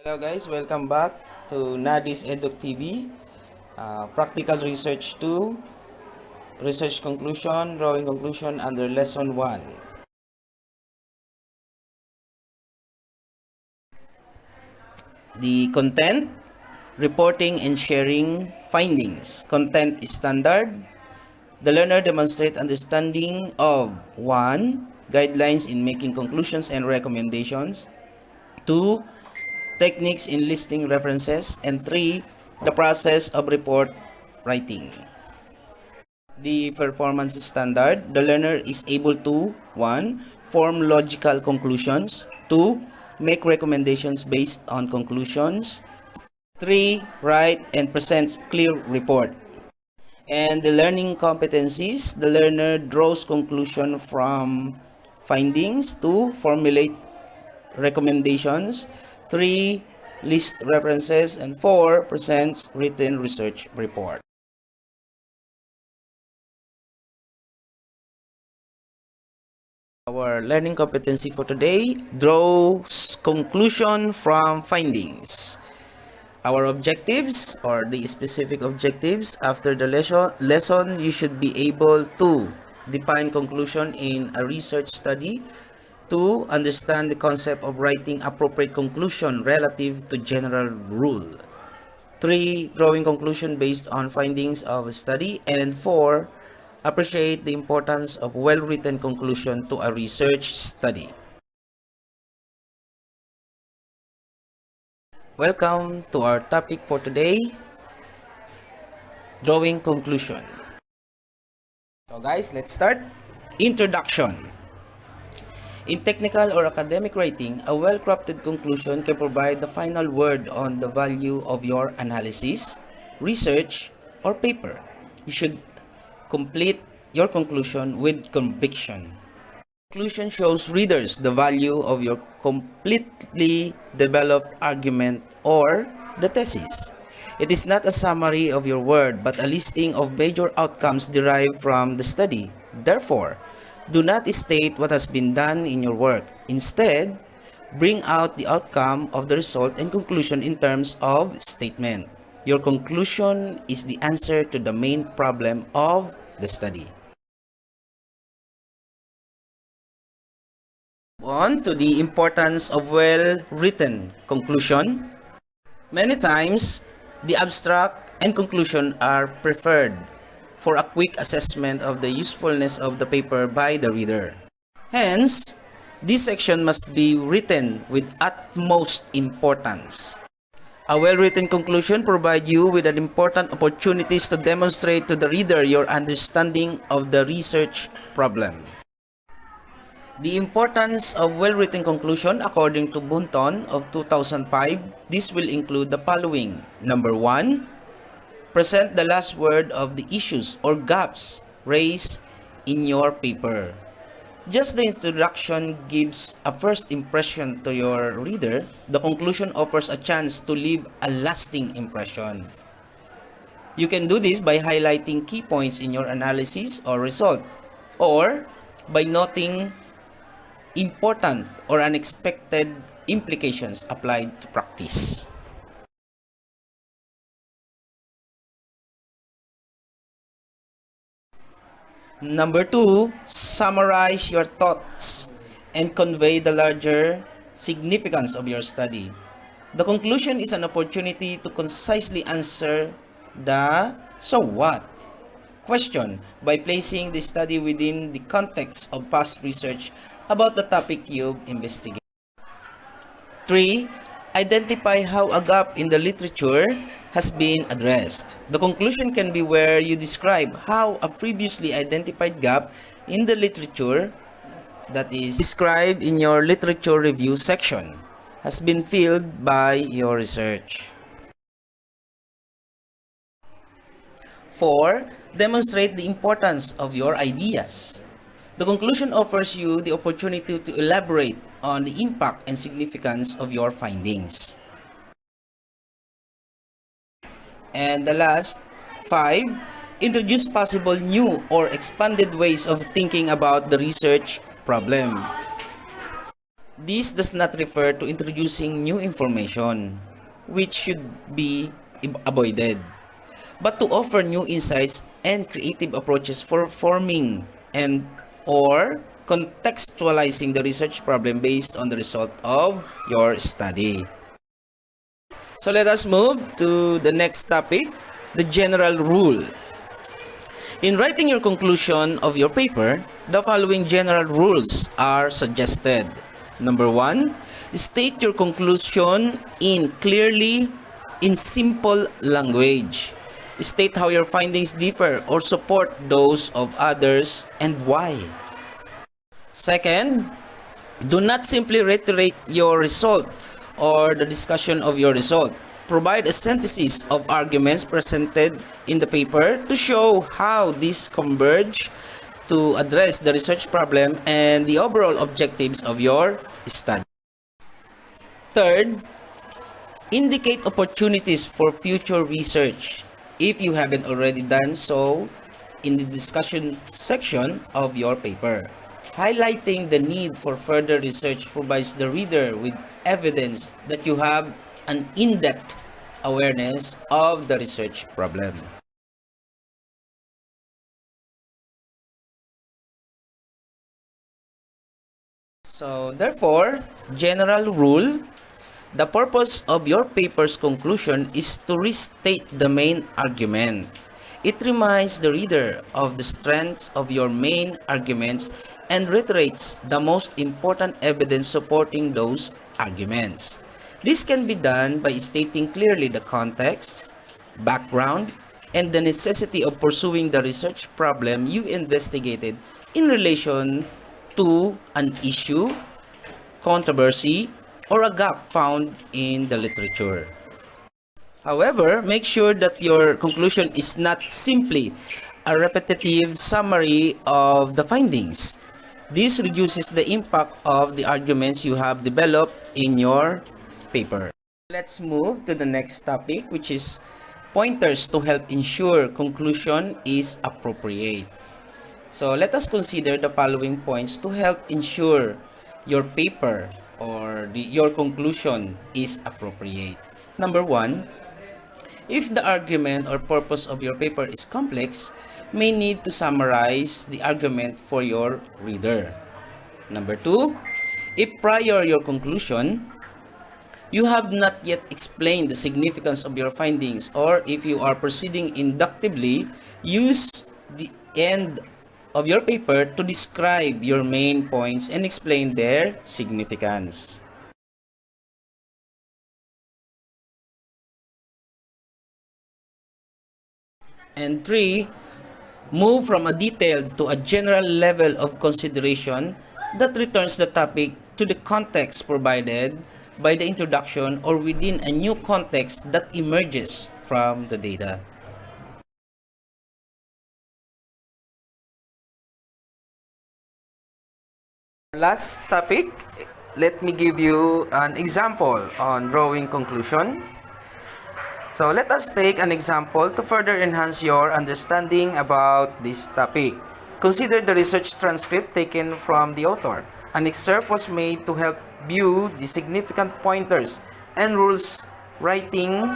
Hello guys, welcome back to Nhadi's Educ TV. Practical Research 2, Research Conclusion, Drawing Conclusion under Lesson 1. The content, reporting and sharing findings. Content is standard. The learner demonstrates understanding of 1. Guidelines in making conclusions and recommendations. 2. Techniques in listing references. And 3. The process of report writing. The performance standard, the learner is able to 1. Form logical conclusions. 2. Make recommendations based on conclusions. 3. Write and presents clear report. And the learning competencies, the learner draws conclusion from findings. 2. Formulate recommendations. 3. List references. And 4. Presents written research report. Our learning competency for today, draws conclusion from findings. Our objectives, or the specific objectives after the lesson, you should be able to define conclusion in a research study. 2. Understand the concept of writing appropriate conclusion relative to general rule. 3. Drawing conclusion based on findings of a study. And 4. Appreciate the importance of well-written conclusion to a research study. Welcome to our topic for today, drawing conclusion. So guys, let's start. Introduction. In technical or academic writing, a well-crafted conclusion can provide the final word on the value of your analysis, research, or paper. You should complete your conclusion with conviction. Conclusion shows readers the value of your completely developed argument or the thesis. It is not a summary of your word, but a listing of major outcomes derived from the study. Therefore, do not state what has been done in your work. Instead, bring out the outcome of the result and conclusion in terms of statement. Your conclusion is the answer to the main problem of the study. On to the importance of well-written conclusion. Many times, the abstract and conclusion are preferred for a quick assessment of the usefulness of the paper by the reader. Hence, this section must be written with utmost importance. A well-written conclusion provides you with an important opportunities to demonstrate to the reader your understanding of the research problem. The importance of well-written conclusion according to Bunton of 2005, this will include the following. Number 1, present the last word of the issues or gaps raised in your paper. Just the introduction gives a first impression to your reader. The conclusion offers a chance to leave a lasting impression. You can do this by highlighting key points in your analysis or result, or by noting important or unexpected implications applied to practice. Number 2, summarize your thoughts and convey the larger significance of your study. The conclusion is an opportunity to concisely answer the "so what?" question by placing the study within the context of past research about the topic you've investigated. 3. Identify how a gap in the literature has been addressed. The conclusion can be where you describe how a previously identified gap in the literature, that is described in your literature review section, has been filled by your research. 4. Demonstrate the importance of your ideas. The conclusion offers you the opportunity to elaborate on the impact and significance of your findings. And the last, 5, introduce possible new or expanded ways of thinking about the research problem. This does not refer to introducing new information, which should be avoided, but to offer new insights and creative approaches for forming and or contextualizing the research problem based on the result of your study. So let us move to the next topic, the general rule. In writing your conclusion of your paper, the following general rules are suggested. Number 1, state your conclusion in simple language. State how your findings differ or support those of others and why. Second, do not simply reiterate your result or the discussion of your result. Provide a synthesis of arguments presented in the paper to show how these converge to address the research problem and the overall objectives of your study. Third, indicate opportunities for future research if you haven't already done so in the discussion section of your paper. Highlighting the need for further research provides the reader with evidence that you have an in-depth awareness of the research problem. So, therefore, general rule, the purpose of your paper's conclusion is to restate the main argument. It reminds the reader of the strengths of your main arguments and reiterates the most important evidence supporting those arguments. This can be done by stating clearly the context, background, and the necessity of pursuing the research problem you investigated in relation to an issue, controversy, or a gap found in the literature. However, make sure that your conclusion is not simply a repetitive summary of the findings. This reduces the impact of the arguments you have developed in your paper. Let's move to the next topic, which is pointers to help ensure conclusion is appropriate. So let us consider the following points to help ensure your paper or your conclusion is appropriate. Number 1, if the argument or purpose of your paper is complex, may need to summarize the argument for your reader. Number 2, if prior your conclusion, you have not yet explained the significance of your findings, or if you are proceeding inductively, use the end of your paper to describe your main points and explain their significance. And 3, move from a detailed to a general level of consideration that returns the topic to the context provided by the introduction or within a new context that emerges from the data. Last topic, let me give you an example on drawing conclusion. So let us take an example to further enhance your understanding about this topic. Consider the research transcript taken from the author. An excerpt was made to help view the significant pointers and rules, writing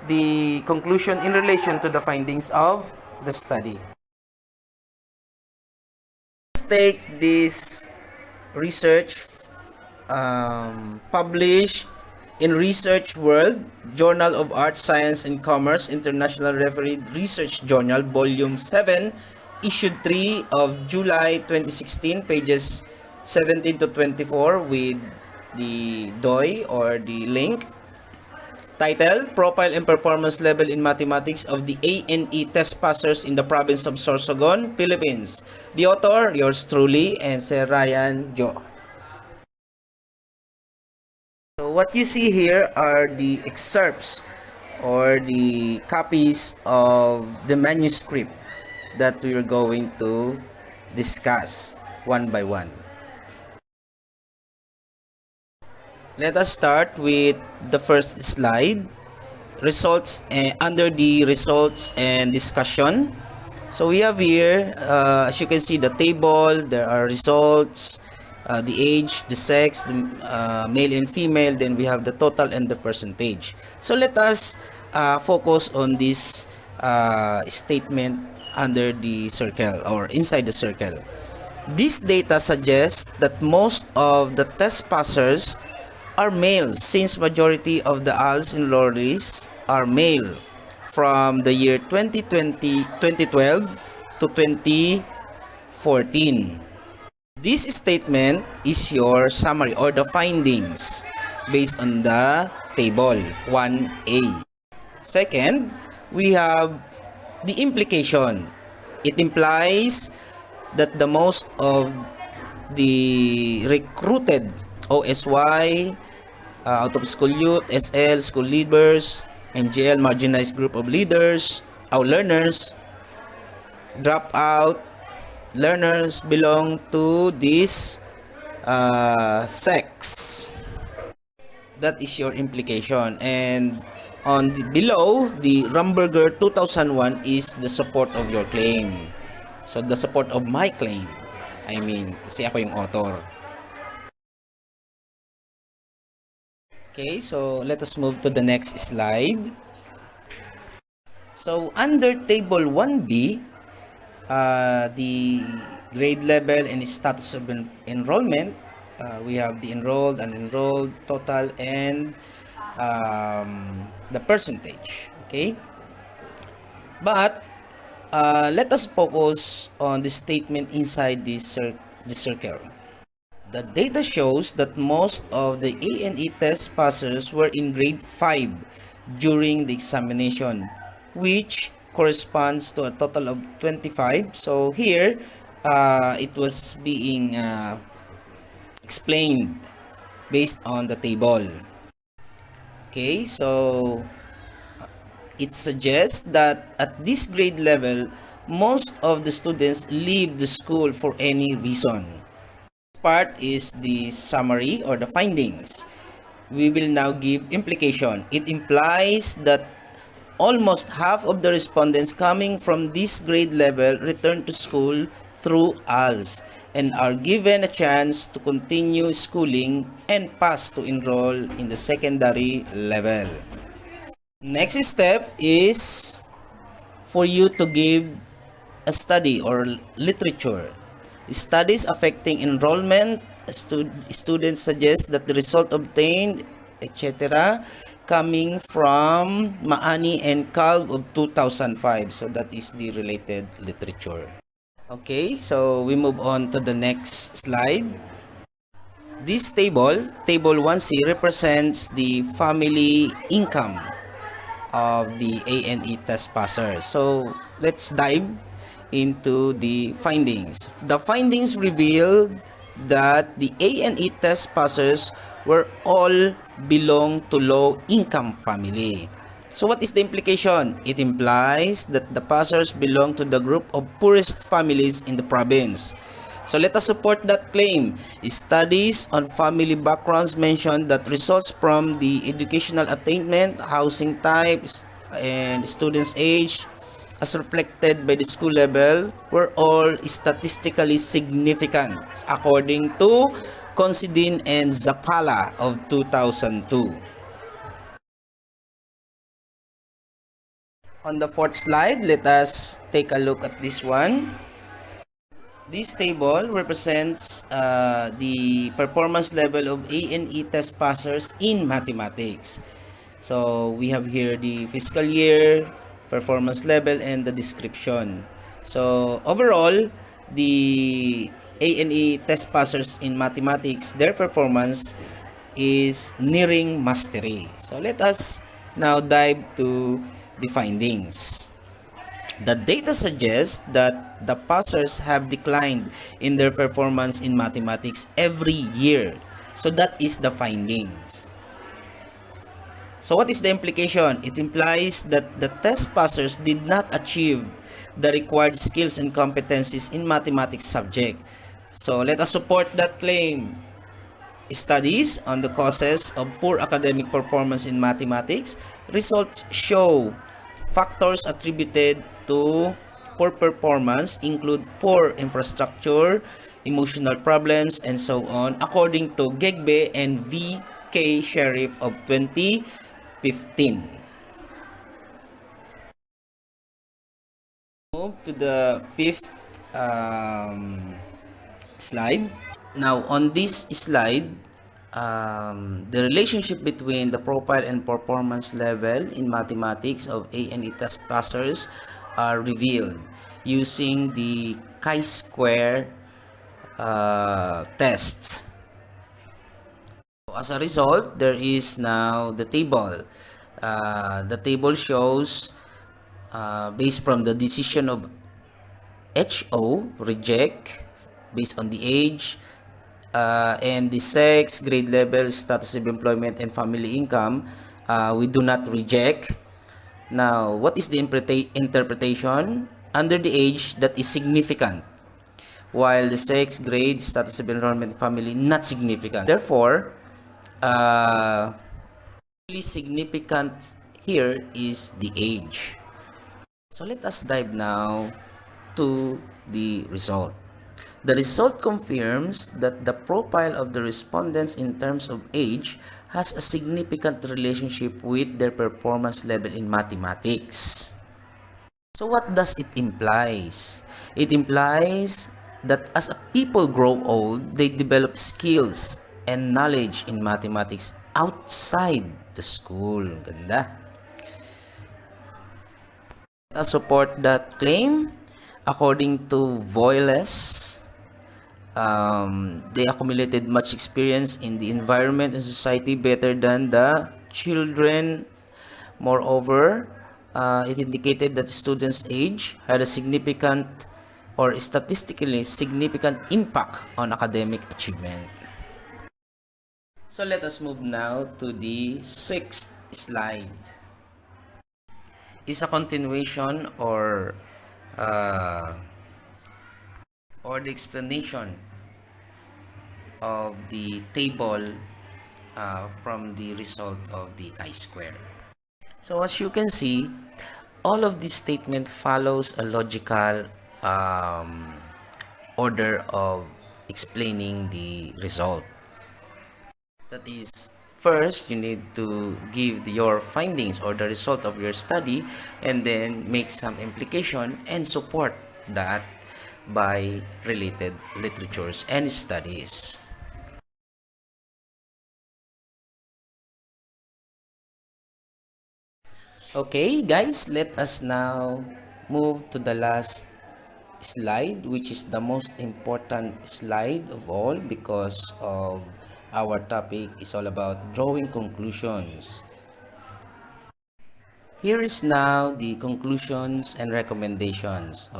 the conclusion in relation to the findings of the study. Let's take this research published in Research World, Journal of Art, Science and Commerce, International Refereed Research Journal, Volume 7, Issue 3 of July 2016, pages 17 to 24 with the DOI or the link. Title, Profile and Performance Level in Mathematics of the ANE Test Passers in the Province of Sorsogon, Philippines. The author, yours truly, and Sir Ryan Jo. So what you see here are the excerpts or the copies of the manuscript that we are going to discuss one by one. Let us start with the first slide, results under the results and discussion. So we have here, as you can see, the table, there are results, the age, the sex, the male and female, then we have the total and the percentage. So let us focus on this statement under the circle or inside the circle. This data suggests that most of the test passers are males, since majority of the ALS enrollees are male from the year 2012 to 2014. This statement is your summary or the findings based on the table 1A. Second, we have the implication. It implies that the most of the recruited OSY, out of school youth, SL, school leaders, MGL, marginalized group of leaders, our learners, dropout learners belong to this sex. That is your implication. And on the below, the Rumberger 2001 is the support of your claim. So the support of my claim. I mean, kasi ako yung author. Okay, so let us move to the next slide. So under table 1B, the grade level and status of enrollment, we have the enrolled, unenrolled, total, and the percentage. Okay, but let us focus on the statement inside this circle. The data shows that most of the A&E test passers were in grade 5 during the examination, which corresponds to a total of 25. So here, it was being explained based on the table. Okay, so it suggests that at this grade level, most of the students leave the school for any reason. Part is the summary or the findings. We will now give implication. It implies that almost half of the respondents coming from this grade level return to school through ALS and are given a chance to continue schooling and pass to enroll in the secondary level. Next step is for you to give a study or literature. Studies affecting enrollment, students suggest that the result obtained, etc., coming from Maani and Kalb of 2005. So that is the related literature. Okay, so we move on to the next slide. This table, table 1C, represents the family income of the A&E test passers. So let's dive into the findings. The findings revealed that the A&E test passers were all belong to low-income family. So what is the implication? It implies that the passers belong to the group of poorest families in the province. So let us support that claim. Studies on family backgrounds mention that results from the educational attainment, housing types, and students' age as reflected by the school level were all statistically significant according to Considine and Zappala of 2002. On the fourth slide, let us take a look at this one. This table represents the performance level of A&E test passers in mathematics. So we have here the fiscal year, performance level, and the description. So overall, the A&E test passers in mathematics, their performance is nearing mastery. So let us now dive to the findings. The data suggests that the passers have declined in their performance in mathematics every year. So that is the findings. So what is the implication? It implies that the test passers did not achieve the required skills and competencies in mathematics subject. So let us support that claim. Studies on the causes of poor academic performance in mathematics results show factors attributed to poor performance include poor infrastructure, emotional problems, and so on, according to Gegbe and V.K. Sheriff of 2015. Move to the fifth slide. Now, on this slide, the relationship between the profile and performance level in mathematics of A&E test passers are revealed using the chi-square test. As a result, there is now the table. The table shows, based from the decision of HO, reject, based on the age, and the sex, grade level, status of employment, and family income, we do not reject. Now, what is the interpretation? Under the age, that is significant, while the sex, grade, status of enrollment, family, not significant. Therefore, really significant here is the age. So let us dive now to the result. The result confirms that the profile of the respondents in terms of age has a significant relationship with their performance level in mathematics. So what does it implies? It implies that as people grow old, they develop skills and knowledge in mathematics outside the school. Ganda. Let us support that claim. According to Voiles, they accumulated much experience in the environment and society better than the children. Moreover, it indicated that the student's age had a significant or statistically significant impact on academic achievement. So let us move now to the sixth slide. It's a continuation or the explanation of the table from the result of the chi-square. So as you can see, all of this statement follows a logical order of explaining the result. That is, first you need to give your findings or the result of your study, and then make some implication and support that by related literatures and studies. Okay, guys, let us now move to the last slide, which is the most important slide of all, because of our topic is all about drawing conclusions. Here is now the conclusions and recommendations.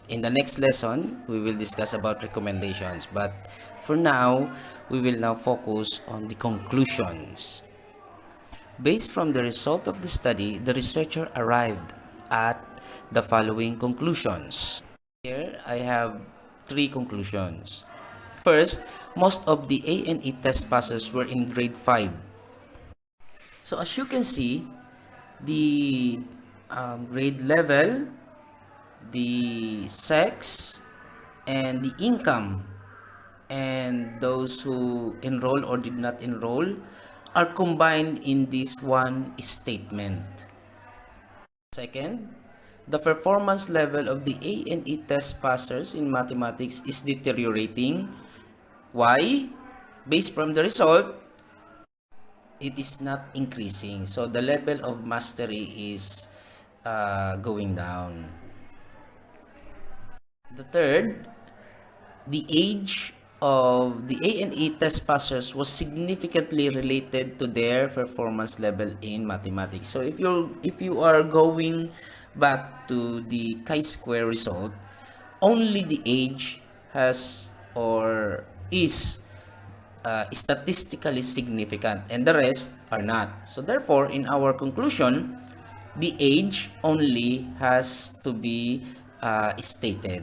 In the next lesson, we will discuss about recommendations, but for now, we will now focus on the conclusions. Based from the result of the study, the researcher arrived at the following conclusions. Here, I have three conclusions. First, most of the A&E test passers were in grade 5. So as you can see, the grade level, the sex, and the income, and those who enroll or did not enroll are combined in this one statement. Second, the performance level of the A&E test passers in mathematics is deteriorating. Why? Based from the result, it is not increasing. So the level of mastery is going down. The third, the age of the A&E test passers was significantly related to their performance level in mathematics. So if you are going back to the chi-square result, only the age has or is statistically significant, and the rest are not. So therefore, in our conclusion, the age only has to be stated.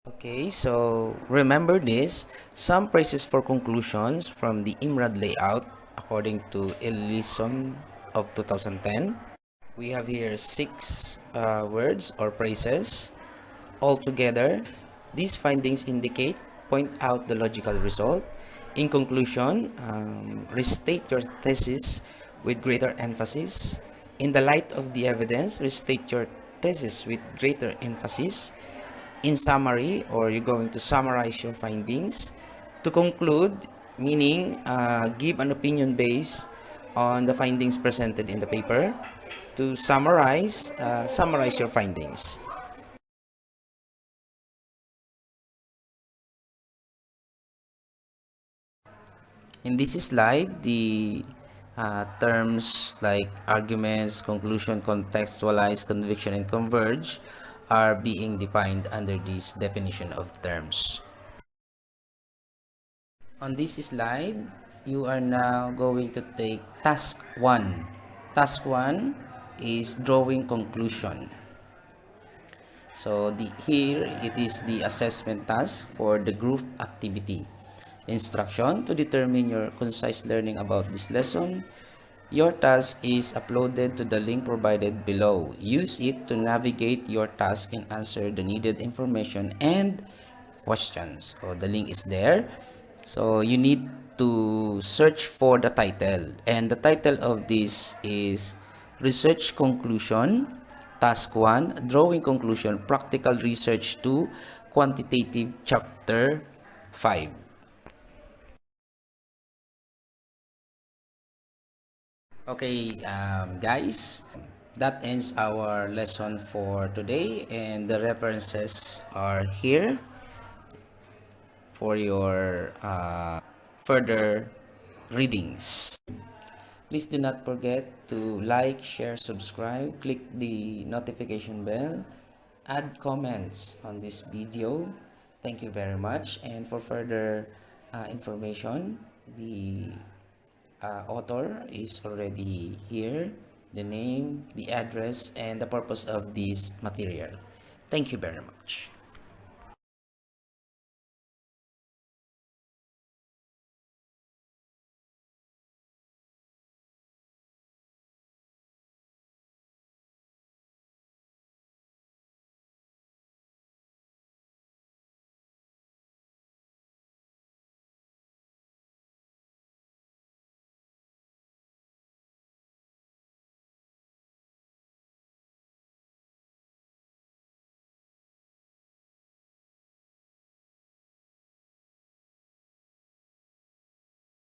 Okay, so remember this. Some praises for conclusions from the IMRAD layout according to Lesson of 2010. We have here six words or phrases. Altogether, these findings point out the logical result. In conclusion, restate your thesis with greater emphasis. In the light of the evidence, restate your thesis with greater emphasis. In summary, or you're going to summarize your findings. To conclude, meaning give an opinion based on the findings presented in the paper. To summarize, summarize your findings. In this slide, the terms like arguments, conclusion, contextualize, conviction, and converge are being defined under this definition of terms. On this slide, you are now going to take task 1. Task 1 is drawing conclusion. So here it is the assessment task for the group activity. Instruction to determine your concise learning about this lesson. Your task is uploaded to the link provided below. Use it to navigate your task and answer the needed information and questions. So the link is there. So you need to search for the title. And the title of this is Research Conclusion, Task 1, Drawing Conclusion, Practical Research 2, Quantitative Chapter 5. Okay, guys, that ends our lesson for today, and the references are here for your further readings. Please do not forget to like, share, subscribe, click the notification bell, add comments on this video. Thank you very much. And for further information, the author is already here, the name, the address, and the purpose of this material. Thank you very much.